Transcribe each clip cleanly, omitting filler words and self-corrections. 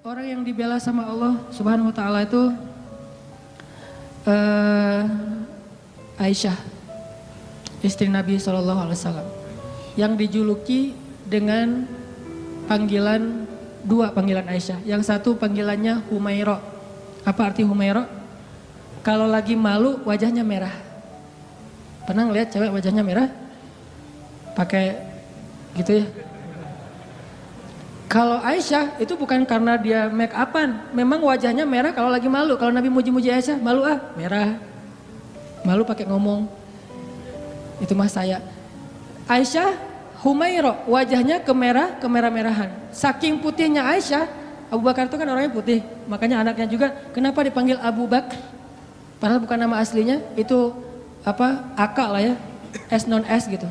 orang yang dibela sama Allah Subhanahu wa taala itu Aisyah, istri Nabi SAW, yang dijuluki dengan panggilan, dua panggilan Aisyah. Yang satu panggilannya Humaira. Apa arti Humaira? Kalau lagi malu wajahnya merah. Pernah ngeliat cewek wajahnya merah? Pakai gitu ya. Kalau Aisyah itu bukan karena dia make upan, memang wajahnya merah kalau lagi malu. Kalau Nabi muji-muji Aisyah, malu merah. Malu pakai ngomong. Itu mah saya. Aisyah Humaira, wajahnya kemerah-merahan. Saking putihnya Aisyah, Abu Bakar itu kan orangnya putih, makanya anaknya juga kenapa dipanggil Abu Bakar? Padahal bukan nama aslinya, itu apa? Aka lah ya, S non S gitu.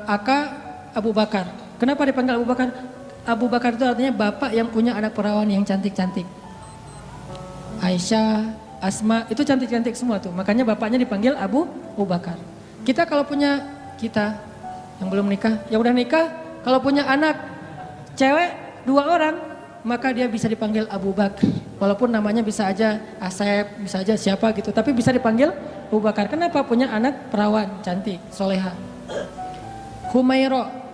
Aka Abu Bakar. Kenapa dipanggil Abu Bakar? Abu Bakar itu artinya bapak yang punya anak perawan yang cantik-cantik. Aisyah, Asma, itu cantik-cantik semua tuh. Makanya bapaknya dipanggil Abu Bakar. Kita kalau punya, kita yang belum nikah, yang udah nikah, kalau punya anak cewek 2 orang, maka dia bisa dipanggil Abu Bakar. Walaupun namanya bisa aja Asep, bisa aja siapa gitu, tapi bisa dipanggil Abu Bakar. Kenapa? Punya anak perawan, cantik, soleha. Humaira.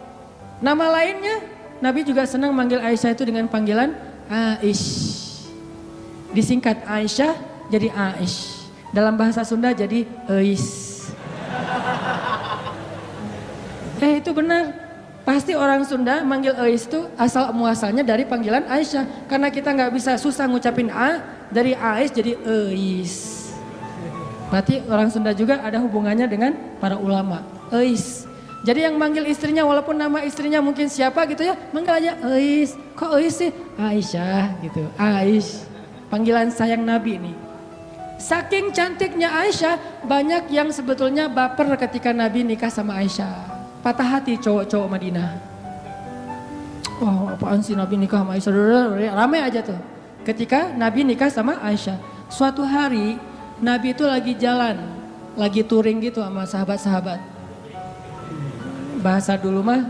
Nama lainnya, Nabi juga senang manggil Aisyah itu dengan panggilan Aish. Disingkat Aisyah jadi Aish. Dalam bahasa Sunda jadi Eis. Itu benar. Pasti orang Sunda manggil Eis itu asal muasalnya dari panggilan Aisyah. Karena kita nggak bisa susah ngucapin A, dari Aish jadi Eis. Berarti orang Sunda juga ada hubungannya dengan para ulama. Eis. Jadi yang manggil istrinya walaupun nama istrinya mungkin siapa gitu ya, manggil aja Eis. Kok Eis sih? Aisyah gitu, Aish. Panggilan sayang Nabi nih. Saking cantiknya Aisyah, banyak yang sebetulnya baper ketika Nabi nikah sama Aisyah. Patah hati cowok-cowok Madinah. Wah, apaan sih Nabi nikah sama Aisyah? Ramai aja tuh. Ketika Nabi nikah sama Aisyah. Suatu hari Nabi itu lagi jalan, lagi touring gitu sama sahabat-sahabat. Bahasa dulu mah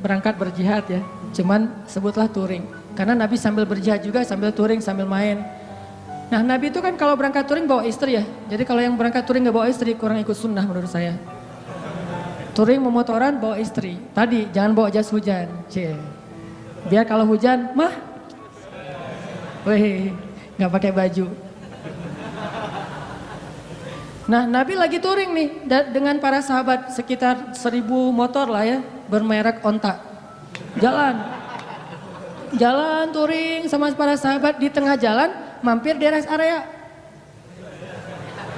berangkat berjihad ya, cuman sebutlah touring. Karena Nabi sambil berjihad juga, sambil touring, sambil main. Nah Nabi itu kan kalau berangkat touring bawa istri ya. Jadi kalau yang berangkat touring gak bawa istri kurang ikut sunnah menurut saya. Touring memotoran bawa istri. Tadi jangan bawa jas hujan. Biar kalau hujan mah, weh gak pakai baju. Nah Nabi lagi touring nih dengan para sahabat, sekitar 1000 motor lah ya, bermerek onta. Jalan touring sama para sahabat, di tengah jalan mampir di rest area.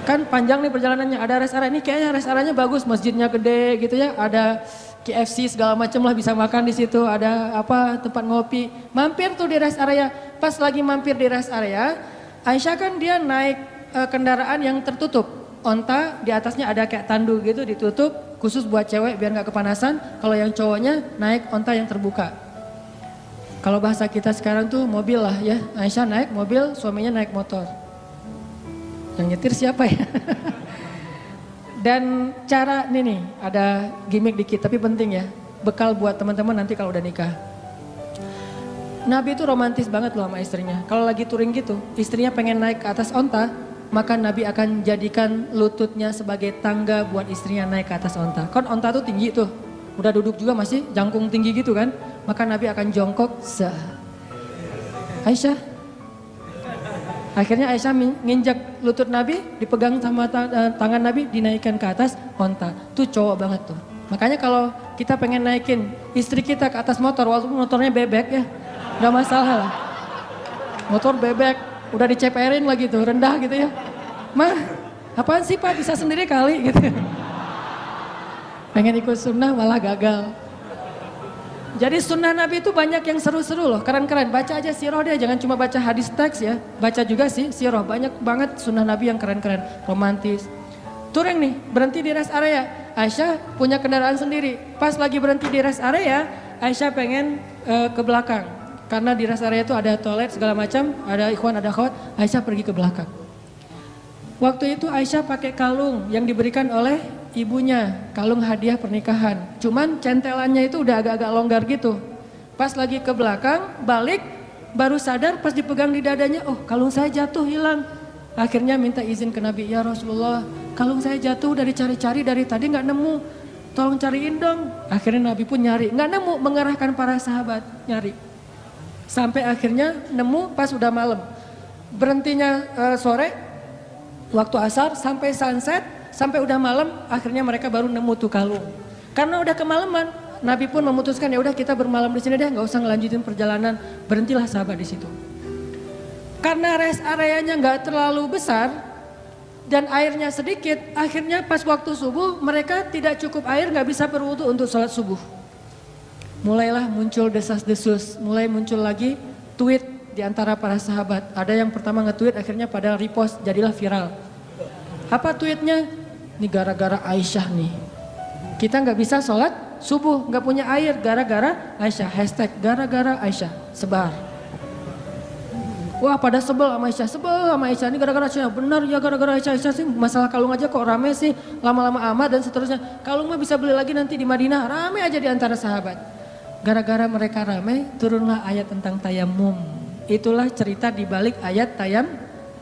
Kan panjang nih perjalanannya, ada rest area, ini kayaknya rest areanya bagus, masjidnya gede gitu ya, ada KFC segala macam lah, bisa makan di situ, ada apa tempat ngopi. Mampir tuh di rest area, pas lagi mampir di rest area, Aisyah kan dia naik kendaraan yang tertutup. Onta di atasnya ada kayak tandu gitu ditutup, khusus buat cewek biar nggak kepanasan. Kalau yang cowoknya naik onta yang terbuka. Kalau bahasa kita sekarang tuh mobil lah ya, Aisyah naik mobil, suaminya naik motor. Yang nyetir siapa ya? Dan cara nih ada gimmick dikit tapi penting ya, bekal buat teman-teman nanti kalau udah nikah. Nabi itu romantis banget loh sama istrinya. Kalau lagi touring gitu, istrinya pengen naik ke atas onta, maka Nabi akan jadikan lututnya sebagai tangga buat istrinya naik ke atas onta. Kan onta tuh tinggi tuh, udah duduk juga masih jangkung tinggi gitu kan. Maka Nabi akan jongkok, Aisyah. Akhirnya Aisyah nginjak lutut Nabi, dipegang sama tangan Nabi, dinaikkan ke atas onta. Tuh cowok banget tuh. Makanya kalau kita pengen naikin istri kita ke atas motor, walaupun motornya bebek ya, gak masalah lah. Motor bebek, udah diceperin lagi tuh, rendah gitu ya. Mah, apaan sih Pak, bisa sendiri kali gitu. Pengen ikut sunnah malah gagal. Jadi sunnah Nabi itu banyak yang seru-seru loh, keren-keren. Baca aja sirah dia, jangan cuma baca hadis teks ya. Baca juga sih sirah, banyak banget sunnah Nabi yang keren-keren, romantis. Touring nih, berhenti di rest area. Aisyah punya kendaraan sendiri. Pas lagi berhenti di rest area, Aisyah pengen ke belakang. Karena di rest area itu ada toilet segala macam, ada ikhwan, ada akhwat, Aisyah pergi ke belakang. Waktu itu Aisyah pakai kalung yang diberikan oleh ibunya, kalung hadiah pernikahan. Cuman centelannya itu udah agak-agak longgar gitu. Pas lagi ke belakang, balik, Baru sadar pas dipegang di dadanya, oh kalung saya jatuh hilang. Akhirnya minta izin ke Nabi, ya Rasulullah kalung saya jatuh dari cari-cari dari tadi nggak nemu. Tolong cariin dong. Akhirnya Nabi pun nyari, nggak nemu, mengerahkan para sahabat nyari. Sampai akhirnya nemu pas udah malam. Berhentinya sore, waktu asar sampai sunset, sampai udah malam, akhirnya mereka baru nemu tuh kalung. Karena udah kemalaman, Nabi pun memutuskan ya udah kita bermalam di sini deh, nggak usah ngelanjutin perjalanan, berhentilah sahabat di situ. Karena rest areanya nggak terlalu besar dan airnya sedikit, akhirnya pas waktu subuh mereka tidak cukup air, nggak bisa berwudu untuk sholat subuh. Mulailah muncul desas-desus, mulai muncul lagi tweet di antara para sahabat. Ada yang pertama nge-tweet akhirnya pada repost, jadilah viral. Apa tweetnya? Ini gara-gara Aisyah nih. Kita nggak bisa sholat subuh, nggak punya air gara-gara Aisyah. Hashtag gara-gara Aisyah, sebar. Wah pada sebel sama Aisyah, ini gara-gara Aisyah. Benar ya gara-gara Aisyah sih, masalah kalung aja kok rame sih, lama-lama amat dan seterusnya. Kalung mah bisa beli lagi nanti di Madinah, rame aja di antara sahabat. Gara-gara mereka rame, turunlah ayat tentang tayamum. Itulah cerita di balik ayat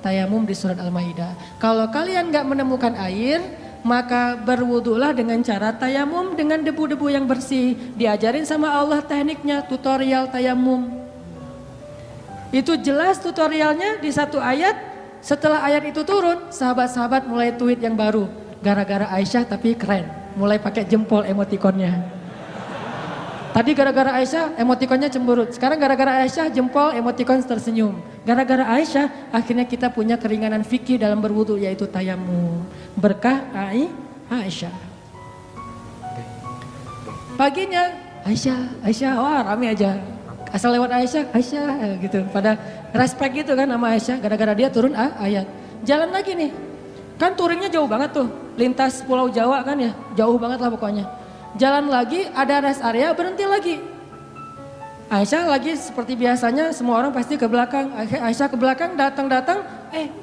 tayamum di surat Al-Maidah. Kalau kalian gak menemukan air, maka berwudulah dengan cara tayamum dengan debu-debu yang bersih. Diajarin sama Allah tekniknya, tutorial tayamum. Itu jelas tutorialnya di satu ayat. Setelah ayat itu turun, sahabat-sahabat mulai tweet yang baru. Gara-gara Aisyah tapi keren, mulai pakai jempol emotikonnya. Tadi gara-gara Aisyah emotikonnya cemberut, sekarang gara-gara Aisyah jempol emotikon tersenyum. Gara-gara Aisyah akhirnya kita punya keringanan fikih dalam berwudu yaitu tayamum. Berkah Aisyah. Paginya Aisyah, wah rame aja. Asal lewat Aisyah gitu. Pada respect gitu kan sama Aisyah gara-gara dia turun ayat. Jalan lagi nih. Kan touringnya jauh banget tuh. Lintas Pulau Jawa kan ya. Jauh banget lah pokoknya. Jalan lagi ada rest area berhenti lagi. Aisyah lagi seperti biasanya semua orang pasti ke belakang. Aisyah ke belakang datang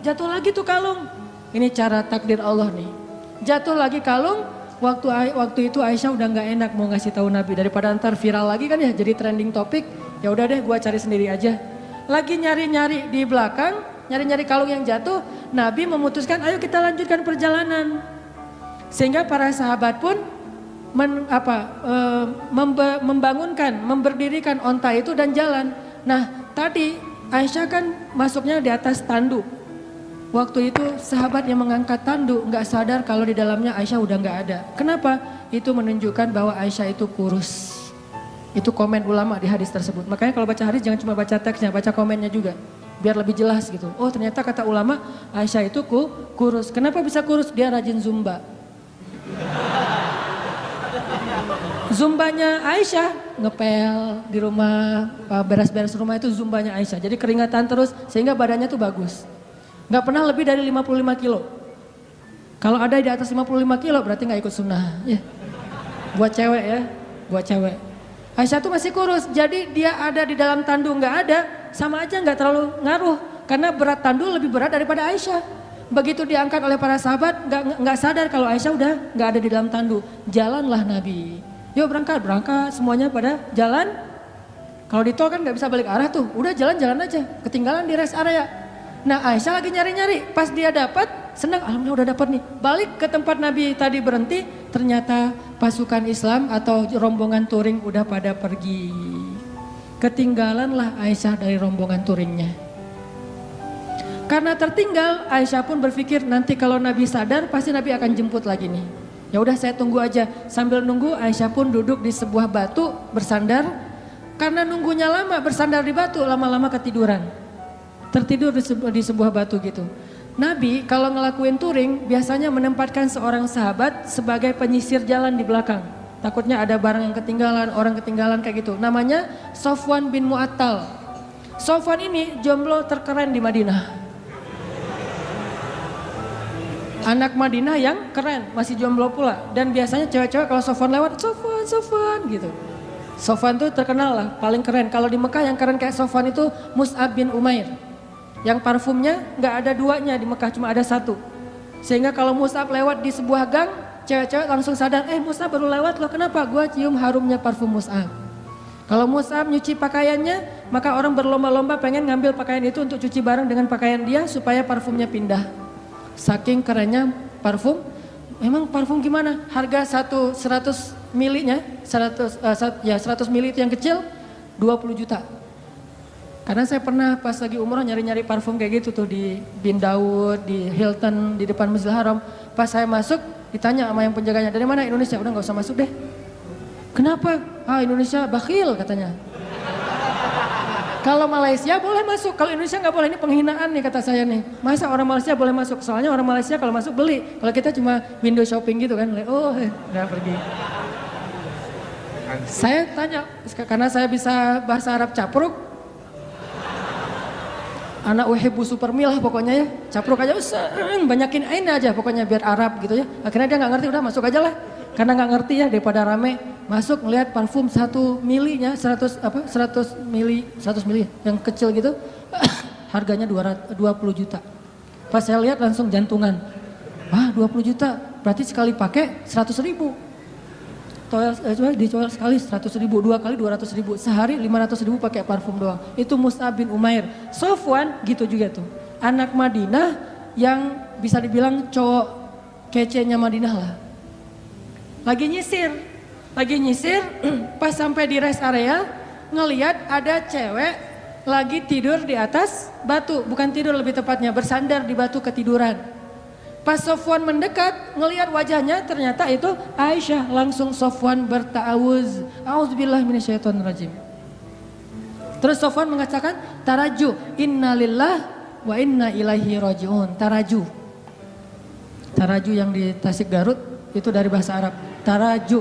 jatuh lagi tuh kalung. Ini cara takdir Allah nih. Jatuh lagi kalung. Waktu itu Aisyah udah nggak enak mau ngasih tahu Nabi daripada ntar viral lagi kan ya jadi trending topik. Ya udah deh gua cari sendiri aja. Lagi nyari-nyari di belakang, nyari-nyari kalung yang jatuh, Nabi memutuskan ayo kita lanjutkan perjalanan. Sehingga para sahabat pun memberdirikan onta itu dan jalan. Nah, tadi Aisyah kan masuknya di atas tanduk. Waktu itu sahabat yang mengangkat tanduk nggak sadar kalau di dalamnya Aisyah udah nggak ada. Kenapa? Itu menunjukkan bahwa Aisyah itu kurus. Itu komen ulama di hadis tersebut. Makanya kalau baca hadis jangan cuma baca teksnya, baca komennya juga. Biar lebih jelas gitu. Oh ternyata kata ulama Aisyah itu kurus. Kenapa bisa kurus? Dia rajin zumba. Zumbanya Aisyah ngepel di rumah, beres-beres rumah itu zumbanya Aisyah. Jadi keringatan terus sehingga badannya tuh bagus. Gak pernah lebih dari 55 kilo. Kalau ada di atas 55 kilo berarti gak ikut sunnah. Ya. Buat cewek ya, buat cewek. Aisyah tuh masih kurus, jadi dia ada di dalam tandu nggak ada, sama aja nggak terlalu ngaruh, karena berat tandu lebih berat daripada Aisyah. Begitu diangkat oleh para sahabat, nggak sadar kalau Aisyah udah nggak ada di dalam tandu. Jalanlah Nabi, yuk berangkat, semuanya pada jalan. Kalau di tol kan nggak bisa balik arah tuh, udah jalan-jalan aja, ketinggalan di rest area. Nah Aisyah lagi nyari-nyari, pas dia dapat, senang, alhamdulillah udah dapat nih. Balik ke tempat Nabi tadi berhenti, ternyata pasukan Islam atau rombongan touring udah pada pergi. Ketinggalanlah Aisyah dari rombongan touringnya. Karena tertinggal, Aisyah pun berpikir nanti kalau Nabi sadar pasti Nabi akan jemput lagi nih. Ya udah saya tunggu aja. Sambil nunggu Aisyah pun duduk di sebuah batu bersandar. Karena nunggunya lama bersandar di batu, lama-lama ketiduran. Tertidur di sebuah batu gitu. Nabi kalau ngelakuin touring biasanya menempatkan seorang sahabat sebagai penyisir jalan di belakang. Takutnya ada barang yang ketinggalan, orang ketinggalan kayak gitu. Namanya Sofwan bin Mu'attal. Sofwan ini jomblo terkeren di Madinah. Anak Madinah yang keren, masih jomblo pula. Dan biasanya cewek-cewek kalau Sofwan lewat, Sofwan gitu. Sofwan tuh terkenal lah, paling keren. Kalau di Mekah yang keren kayak Sofwan itu Mus'ab bin Umair. Yang parfumnya nggak ada duanya di Mekah, cuma ada satu. Sehingga kalau Mus'ab lewat di sebuah gang, cewek-cewek langsung sadar, Mus'ab baru lewat loh, kenapa? Gua cium harumnya parfum Mus'ab. Kalau Mus'ab nyuci pakaiannya, maka orang berlomba-lomba pengen ngambil pakaian itu untuk cuci bareng dengan pakaian dia supaya parfumnya pindah. Saking kerennya parfum, memang parfum gimana? Harga 100 milinya, 100 mili itu yang kecil 20 juta. Karena saya pernah pas lagi umroh nyari-nyari parfum kayak gitu tuh di Bin Daud, di Hilton, di depan Masjidil Haram. Pas saya masuk ditanya sama yang penjaganya, dari mana? Indonesia. Udah gak usah masuk deh. Kenapa? Indonesia bakhil katanya. Kalau Malaysia boleh masuk, kalau Indonesia nggak boleh, ini penghinaan nih kata saya nih. Masa orang Malaysia boleh masuk? Soalnya orang Malaysia kalau masuk beli, kalau kita cuma window shopping gitu kan, udah pergi. Saya tanya, karena saya bisa bahasa Arab capruk, anak uhibbu supermil lah pokoknya ya, capruk aja, banyakin ain aja pokoknya biar Arab gitu ya. Akhirnya dia nggak ngerti, udah masuk aja lah. Karena nggak ngerti ya, daripada rame, masuk ngelihat parfum 1 milinya 100 mili yang kecil gitu, harganya 20 juta. Pas saya lihat langsung jantungan, 20 juta, berarti sekali pakai 100 ribu. Dijual sekali 100 ribu, 2 kali 200 ribu, sehari 500 ribu pakai parfum doang. Itu Mus'ab bin Umair. Sofwan gitu juga tuh, anak Madinah yang bisa dibilang cowok kece-nya Madinah lah. Lagi nyisir, pas sampai di rest area, ngeliat ada cewek lagi tidur di atas batu, bukan tidur lebih tepatnya, bersandar di batu ketiduran. Pas Sofwan mendekat, ngeliat wajahnya ternyata itu Aisyah, langsung Sofwan berta'awuz, a'udzubillahi minasyaitonirrajim. Terus Sofwan mengatakan, taraju, innalillah wa inna ilaihi raji'un. Taraju yang di Tasik Garut itu dari bahasa Arab. Taraju.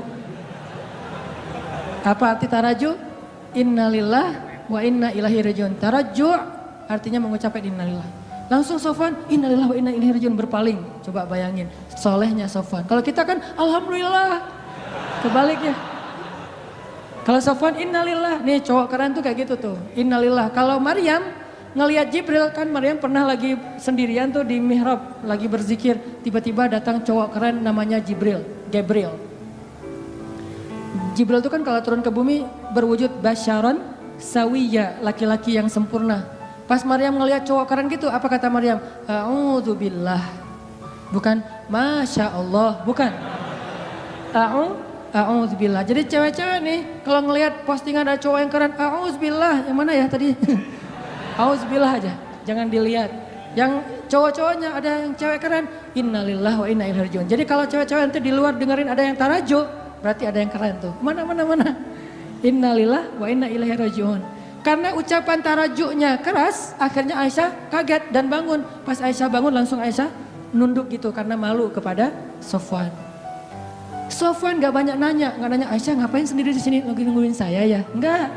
Apa arti taraju? Innalillah wa inna ilaihi raji'un. Taraju artinya mengucapkan innalillah. Langsung Sofwan, innalillah wa inna ilaihi raji'un, berpaling. Coba bayangin, solehnya Sofwan. Kalau kita kan alhamdulillah, kebaliknya. Kalau Sofwan innalillah, nih cowok keren tuh kayak gitu tuh, innalillah. Kalau Maryam ngelihat Jibril, kan Maryam pernah lagi sendirian tuh di mihrab, lagi berzikir, tiba-tiba datang cowok keren namanya Gabriel. Jibril itu kan kalau turun ke bumi berwujud basyaron sawiyya, laki-laki yang sempurna. Pas Maryam ngelihat cowok keren gitu, apa kata Maryam? A'udzubillah. Bukan Masya Allah, bukan. A'udzubillah. Jadi cewek-cewek nih kalau ngelihat postingan ada cowok yang keren, a'udzubillah, yang mana ya tadi? A'udzubillah aja, jangan dilihat. Yang cowok-cowoknya ada yang cewek keren, innalillah wa inna ilaihi raji'un. Jadi kalau cewek-cewek nanti di luar dengerin ada yang tarajo, berarti ada yang keren tuh. Mana. Innalillah wa inna ilaihi raji'un. Karena ucapan tarajunya keras, akhirnya Aisyah kaget dan bangun. Pas Aisyah bangun langsung Aisyah nunduk gitu karena malu kepada Sofwan. Sofwan gak banyak nanya, Aisyah ngapain sendiri di sini, lagi nungguin saya ya? Enggak.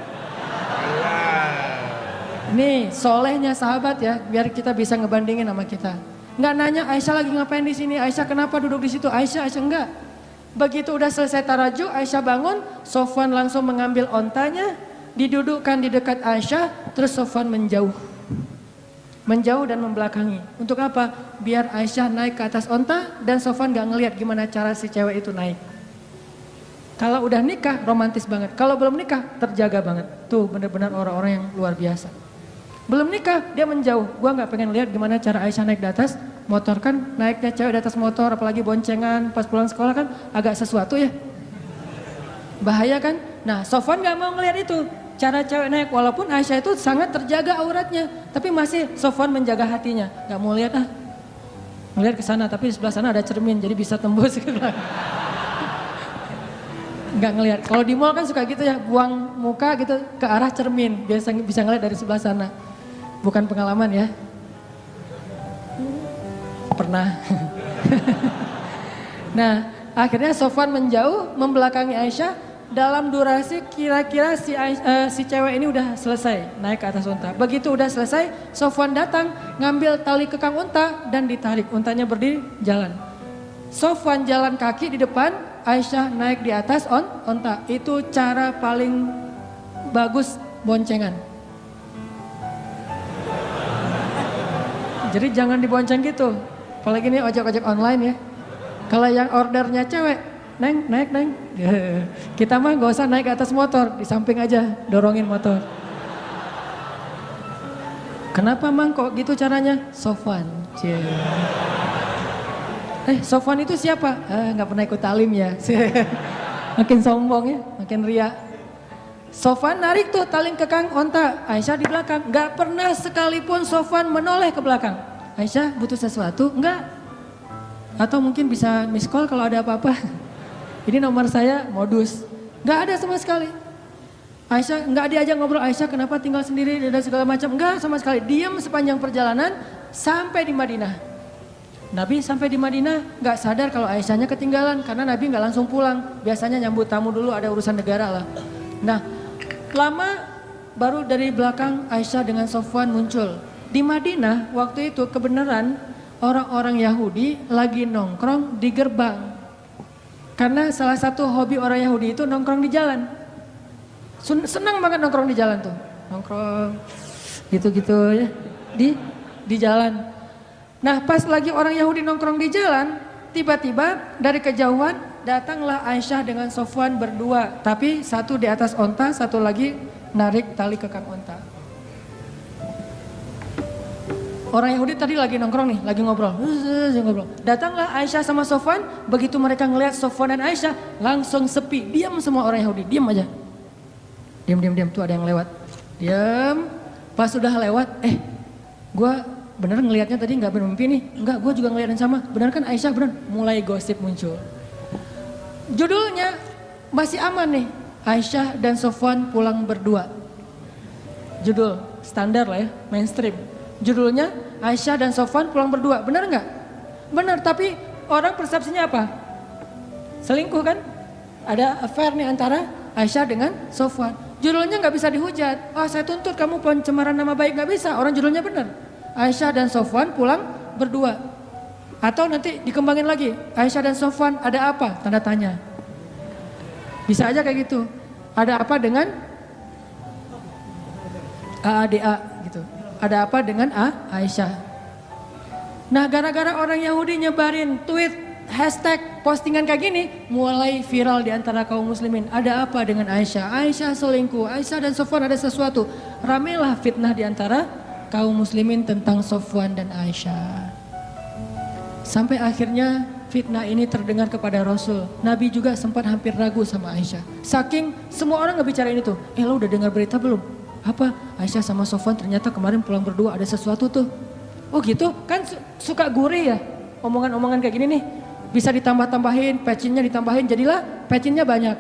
Nih solehnya sahabat ya, biar kita bisa ngebandingin sama kita. Nggak nanya Aisyah lagi ngapain di sini, Aisyah kenapa duduk di situ, Aisyah enggak. Begitu udah selesai taraju, Aisyah bangun, Sofwan langsung mengambil ontanya, didudukkan di dekat Aisyah, terus Sofwan menjauh dan membelakangi. Untuk apa? Biar Aisyah naik ke atas onta dan Sofwan nggak ngelihat gimana cara si cewek itu naik. Kalau udah nikah romantis banget, kalau belum nikah terjaga banget. Tuh benar-benar orang-orang yang luar biasa. Belum nikah dia menjauh, gua nggak pengen lihat gimana cara Aisyah naik di atas motor, kan naiknya cewek di atas motor apalagi boncengan pas pulang sekolah kan agak sesuatu ya, bahaya kan. Nah Sofwan nggak mau ngelihat itu cara cewek naik, walaupun Aisyah itu sangat terjaga auratnya, tapi masih Sofwan menjaga hatinya, nggak mau lihat ngelihat ke sana, tapi di sebelah sana ada cermin jadi bisa tembus ke belakang. Nggak ngelihat. Kalau di mall kan suka gitu ya, buang muka gitu ke arah cermin, biasa bisa ngelihat dari sebelah sana. Bukan pengalaman ya. Pernah. Nah, akhirnya Sofwan menjauh, membelakangi Aisyah. Dalam durasi kira-kira si cewek ini udah selesai naik ke atas unta. Begitu udah selesai, Sofwan datang ngambil tali kekang unta dan ditarik. Untanya berdiri jalan. Sofwan jalan kaki di depan, Aisyah naik di atas onta. Itu cara paling bagus boncengan. Jadi jangan dibonceng gitu. Apalagi ini ojek-ojek online ya. Kalau yang ordernya cewek, Neng, naik Neng. Kita mah gak usah naik ke atas motor, di samping aja dorongin motor. Kenapa Mang kok gitu caranya? Sofwan. Cie. Sofwan itu siapa? Nggak pernah ikut talim ya. Makin sombong ya, makin ria. Sofwan narik tuh tali kekang onta, Aisyah di belakang. Nggak pernah sekalipun Sofwan menoleh ke belakang. Aisyah butuh sesuatu? Enggak. Atau mungkin bisa miss call kalau ada apa-apa. Ini nomor saya, modus. Nggak ada sama sekali. Aisyah nggak diajak ngobrol, Aisyah kenapa tinggal sendiri dan segala macam. Nggak sama sekali, diam sepanjang perjalanan sampai di Madinah. Nabi sampai di Madinah nggak sadar kalau Aisyahnya ketinggalan karena Nabi nggak langsung pulang. Biasanya nyambut tamu dulu, ada urusan negara lah. Nah, lama baru dari belakang Aisyah dengan Sofwan muncul. Di Madinah waktu itu kebenaran orang-orang Yahudi lagi nongkrong di gerbang. Karena salah satu hobi orang Yahudi itu nongkrong di jalan. Senang banget nongkrong di jalan tuh. Nongkrong gitu-gitu ya di jalan. Nah pas lagi orang Yahudi nongkrong di jalan, tiba-tiba dari kejauhan datanglah Aisyah dengan Sofwan berdua. Tapi satu di atas onta, satu lagi narik tali kekang onta. Orang Yahudi tadi lagi nongkrong nih, lagi ngobrol. Datanglah Aisyah sama Sofwan, begitu mereka ngelihat Sofwan dan Aisyah langsung sepi. Diam semua orang Yahudi, diam aja. Diam, tuh ada yang lewat. Diam, pas sudah lewat, gue bener ngelihatnya tadi nggak bermimpi nih. Enggak, gue juga ngeliat yang sama. Bener kan Aisyah, bener. Mulai gosip muncul. Judulnya masih aman nih, Aisyah dan Sofwan pulang berdua. Judul standar lah ya, mainstream. Judulnya Aisyah dan Sofwan pulang berdua, benar nggak? Benar, tapi orang persepsinya apa? Selingkuh kan? Ada affair nih antara Aisyah dengan Sofwan. Judulnya nggak bisa dihujat. Saya tuntut kamu pencemaran nama baik, nggak bisa. Orang judulnya benar. Aisyah dan Sofwan pulang berdua. Atau nanti dikembangin lagi. Aisyah dan Sofwan ada apa? Tanda tanya. Bisa aja kayak gitu. Ada apa dengan AADA gitu. Ada apa dengan Aisyah. Nah gara-gara orang Yahudi nyebarin tweet, hashtag, postingan kayak gini, mulai viral di antara kaum muslimin. Ada apa dengan Aisyah? Aisyah selingkuh, Aisyah dan Sofwan ada sesuatu. Ramailah fitnah di antara kaum muslimin tentang Sofwan dan Aisyah. Sampai akhirnya fitnah ini terdengar kepada Rasul. Nabi juga sempat hampir ragu sama Aisyah. Saking semua orang ngebicarain itu. Lo udah dengar berita belum? Apa? Aisyah sama Sofwan ternyata kemarin pulang berdua ada sesuatu tuh. Oh gitu? Kan suka gurih ya omongan-omongan kayak gini nih. Bisa ditambah-tambahin, pecinnya ditambahin, jadilah pecinnya banyak.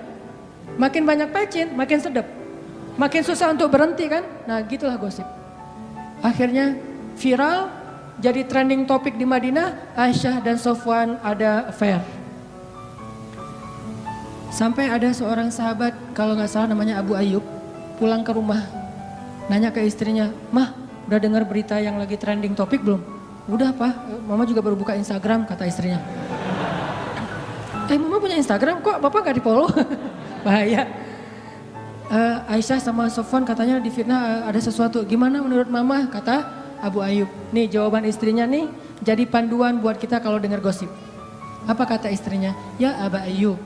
Makin banyak pecin, makin sedap. Makin susah untuk berhenti kan? Nah gitulah gosip. Akhirnya viral, jadi trending topik di Madinah, Aisyah dan Sofwan ada affair. Sampai ada seorang sahabat, kalau nggak salah namanya Abu Ayyub, pulang ke rumah. Nanya ke istrinya, "Mah, udah dengar berita yang lagi trending topik belum?" "Udah, Pak. Mama juga baru buka Instagram," kata istrinya. Mama punya Instagram kok Bapak gak di-follow? Bahaya. Aisyah sama Sofwan katanya difitnah ada sesuatu. Gimana menurut Mama? Kata Abu Ayyub. Nih jawaban istrinya nih jadi panduan buat kita kalau dengar gosip. Apa kata istrinya? "Ya Abu Ayyub,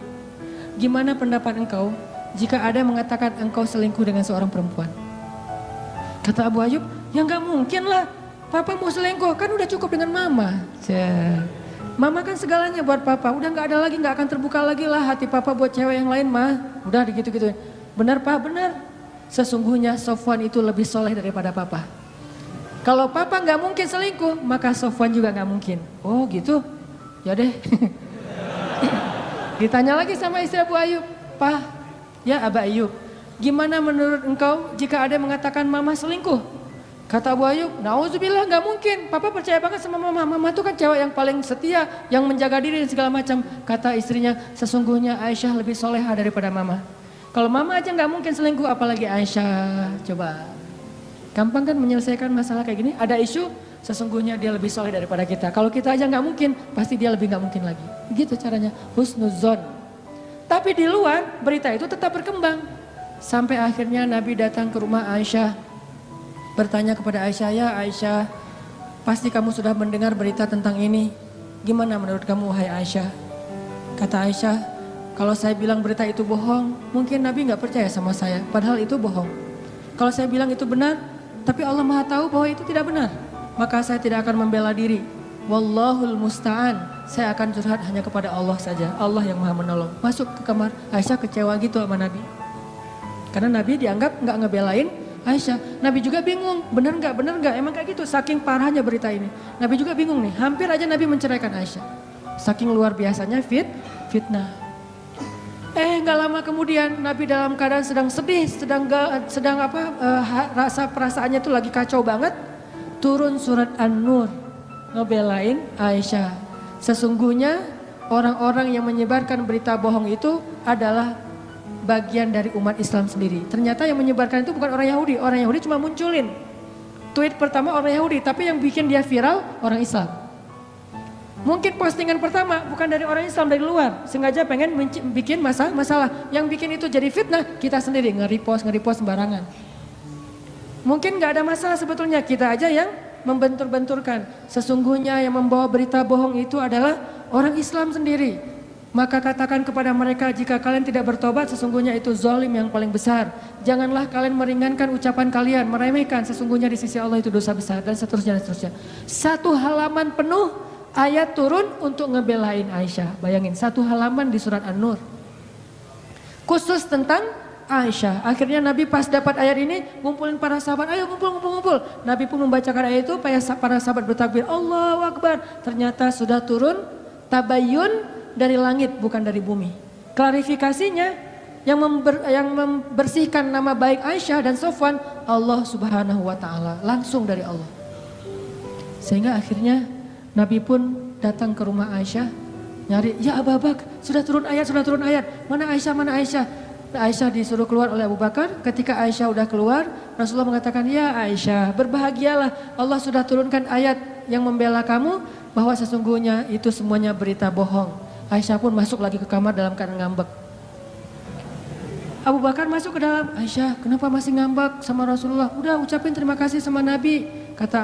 gimana pendapat engkau jika ada mengatakan engkau selingkuh dengan seorang perempuan?" Kata Abu Ayyub, "Ya gak mungkin lah. Papa mau selingkuh, kan udah cukup dengan Mama." Mama kan segalanya buat Papa, udah gak ada lagi, gak akan terbuka lagi lah hati Papa buat cewek yang lain mah. Udah gitu-gitu. Benar Pak, benar. Sesungguhnya Sofwan itu lebih soleh daripada Papa. Kalau Papa gak mungkin selingkuh, maka Sofwan juga gak mungkin. Oh gitu, ya deh. Ditanya lagi sama istri Abu Ayyub, "Pak, ya Abu Ayyub, gimana menurut engkau jika ada yang mengatakan Mama selingkuh?" Kata Abu Ayyub, "Nauzubillah, gak mungkin. Papa percaya banget sama Mama. Mama itu kan cewek yang paling setia, yang menjaga diri dan segala macam." Kata istrinya, "Sesungguhnya Aisyah lebih soleha daripada Mama. Kalau Mama aja gak mungkin selingkuh, apalagi Aisyah." Coba, gampang kan menyelesaikan masalah kayak gini? Ada isu, sesungguhnya dia lebih soleh daripada kita. Kalau kita aja gak mungkin, pasti dia lebih gak mungkin lagi. Gitu caranya, husnuzon. Tapi di luar, berita itu tetap berkembang. Sampai akhirnya Nabi datang ke rumah Aisyah. Bertanya kepada Aisyah, "Ya Aisyah, pasti kamu sudah mendengar berita tentang ini. Gimana menurut kamu wahai Aisyah?" Kata Aisyah, "Kalau saya bilang berita itu bohong, mungkin Nabi gak percaya sama saya. Padahal itu bohong. Kalau saya bilang itu benar, Tapi Allah Maha tahu bahwa itu tidak benar. Maka saya tidak akan membela diri. Wallahul musta'an. Saya akan curhat hanya kepada Allah saja. Allah yang Maha menolong. Masuk ke kamar. Aisyah kecewa gitu sama Nabi. Karena Nabi dianggap nggak ngebelain Aisyah. Nabi juga bingung. Benar nggak? Emang kayak gitu. Saking parahnya berita ini. Nabi juga bingung nih. Hampir aja Nabi menceraikan Aisyah. Saking luar biasanya fitnah. Nggak lama kemudian Nabi dalam keadaan sedang sedih, rasa perasaannya itu lagi kacau banget. Turun surat An-Nur ngebelain Aisyah. Sesungguhnya orang-orang yang menyebarkan berita bohong itu adalah bagian dari umat Islam sendiri. Ternyata yang menyebarkan itu bukan orang Yahudi. Orang Yahudi cuma munculin tweet pertama orang Yahudi, tapi yang bikin dia viral orang Islam. Mungkin postingan pertama bukan dari orang Islam, dari luar. Sengaja pengen bikin masalah. Yang bikin itu jadi fitnah, kita sendiri nge-repost sembarangan. Mungkin gak ada masalah sebetulnya, kita aja yang membentur-benturkan. Sesungguhnya yang membawa berita bohong itu adalah orang Islam sendiri. Maka katakan kepada mereka, jika kalian tidak bertobat sesungguhnya itu zalim yang paling besar. Janganlah kalian meringankan ucapan kalian, meremehkan. Sesungguhnya di sisi Allah itu dosa besar, dan seterusnya. Satu halaman penuh ayat turun untuk ngebelain Aisyah. Bayangin, satu halaman di surat An-Nur. Khusus tentang Aisyah. Akhirnya Nabi pas dapat ayat ini ngumpulin para sahabat, ayo ngumpul. Nabi pun membacakan ayat itu, para sahabat bertakbir, Allahu Akbar. Ternyata sudah turun tabayyun dari langit, bukan dari bumi. Klarifikasinya yang membersihkan nama baik Aisyah dan Sofwan, Allah Subhanahu wa Ta'ala, langsung dari Allah. Sehingga akhirnya Nabi pun datang ke rumah Aisyah, nyari, ya Abu Bakar, sudah turun ayat. Mana Aisyah? Aisyah disuruh keluar oleh Abu Bakar. Ketika Aisyah udah keluar, Rasulullah mengatakan, ya Aisyah, berbahagialah, Allah sudah turunkan ayat yang membela kamu, bahwa sesungguhnya itu semuanya berita bohong. Aisyah pun masuk lagi ke kamar dalam keadaan ngambek. Abu Bakar masuk ke dalam, Aisyah kenapa masih ngambek sama Rasulullah? Udah ucapin terima kasih sama Nabi. Kata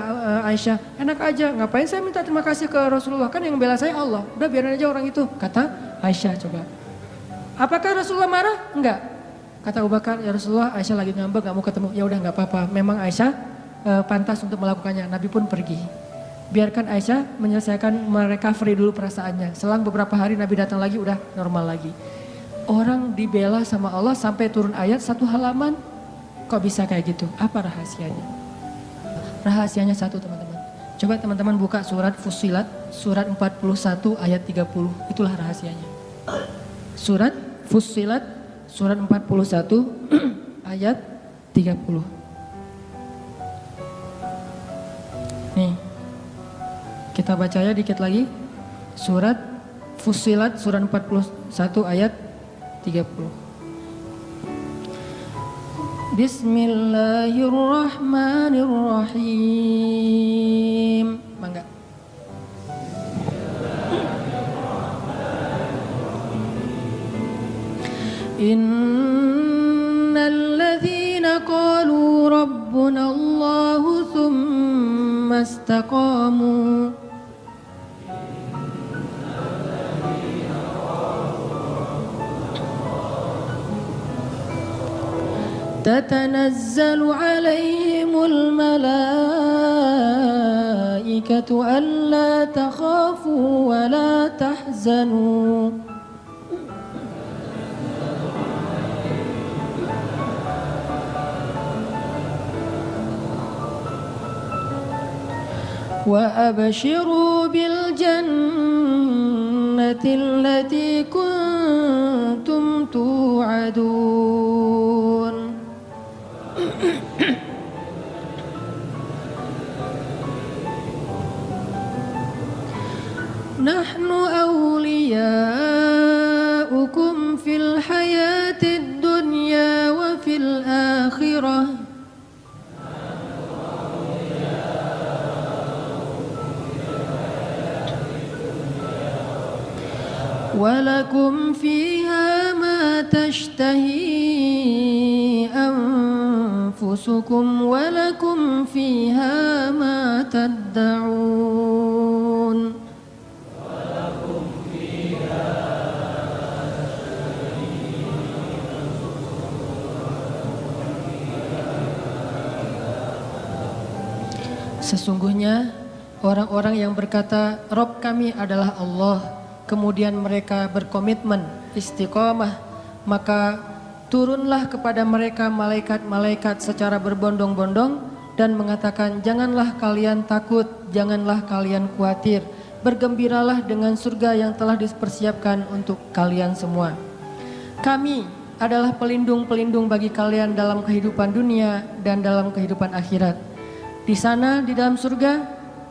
Aisyah, enak aja, ngapain saya minta terima kasih ke Rasulullah, kan yang bela saya Allah. Udah biarin aja orang itu. Kata Aisyah, coba. Apakah Rasulullah marah? Enggak. Kata Abu Bakar, ya Rasulullah, Aisyah lagi ngambek, gak mau ketemu. Ya udah nggak apa-apa. Memang Aisyah pantas untuk melakukannya. Nabi pun pergi. Biarkan Aisyah menyelesaikan, merecovery dulu perasaannya. Selang beberapa hari Nabi datang lagi, udah normal lagi. Orang dibela sama Allah sampai turun ayat satu halaman. Kok bisa kayak gitu? Apa rahasianya? Rahasianya satu, teman-teman. Coba teman-teman buka surat Fussilat, surat 41 ayat 30. Itulah rahasianya. Surat Fussilat, surat 41 ayat 30. Nih, kita baca ya dikit lagi. Surat Fussilat, surat 41 ayat 30. Bismillahirrahmanirrahim. Mangga. Innal ladzina qalu rabbuna Allahu tsumma istaqamu تتنزل عليهم الملائكة ألا تخافوا ولا تحزنوا وأبشروا بالجنة التي كنتم توعدون نحن أولياؤكم في الحياة الدنيا وفي الآخرة ولكم فيها ما تشتهي أنفسكم ولكم فيها ما تدعون Sesungguhnya orang-orang yang berkata Rob kami adalah Allah, kemudian mereka berkomitmen istiqomah, maka turunlah kepada mereka malaikat-malaikat secara berbondong-bondong dan mengatakan, janganlah kalian takut, janganlah kalian khawatir, bergembiralah dengan surga yang telah dipersiapkan untuk kalian semua. Kami adalah pelindung-pelindung bagi kalian dalam kehidupan dunia dan dalam kehidupan akhirat. Di sana, di dalam surga,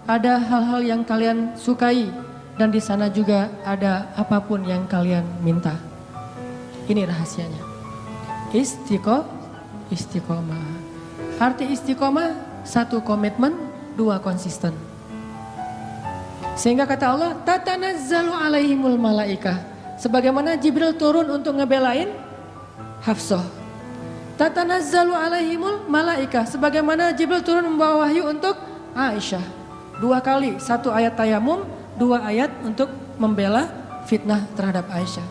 ada hal-hal yang kalian sukai, dan di sana juga ada apapun yang kalian minta. Ini rahasianya. Istiqomah. Arti istiqomah, 1 komitmen, 2 konsisten. Sehingga kata Allah, tatanazzalu alaihimul malaikah. Sebagaimana Jibril turun untuk ngebelain Hafsah. Tatanazzalu alaihimul malaikah. Sebagaimana Jibril turun membawa wahyu untuk Aisyah. 2 kali, 1 ayat tayamum, 2 ayat untuk membela fitnah terhadap Aisyah.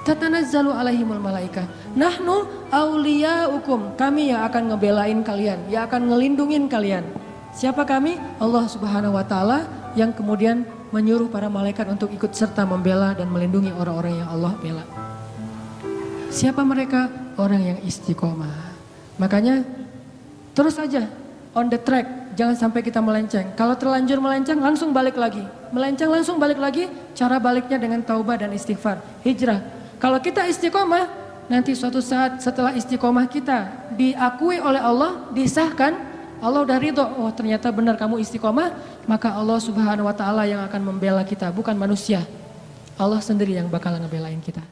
Tatanazzalu alaihimul malaikah. Nahnu auliyaukum. Kami yang akan ngebelain kalian, yang akan ngelindungin kalian. Siapa kami? Allah Subhanahu wa taala yang kemudian menyuruh para malaikat untuk ikut serta membela dan melindungi orang-orang yang Allah bela. Siapa mereka? Orang yang istiqomah. Makanya terus aja on the track, jangan sampai kita melenceng. Kalau terlanjur melenceng, langsung balik lagi. Melenceng langsung balik lagi, cara baliknya dengan taubah dan istighfar, hijrah. Kalau kita istiqomah, nanti suatu saat setelah istiqomah kita diakui oleh Allah, disahkan, Allah udah ridho, oh ternyata benar kamu istiqomah, maka Allah Subhanahu wa taala yang akan membela kita, bukan manusia. Allah sendiri yang bakal ngebelain kita.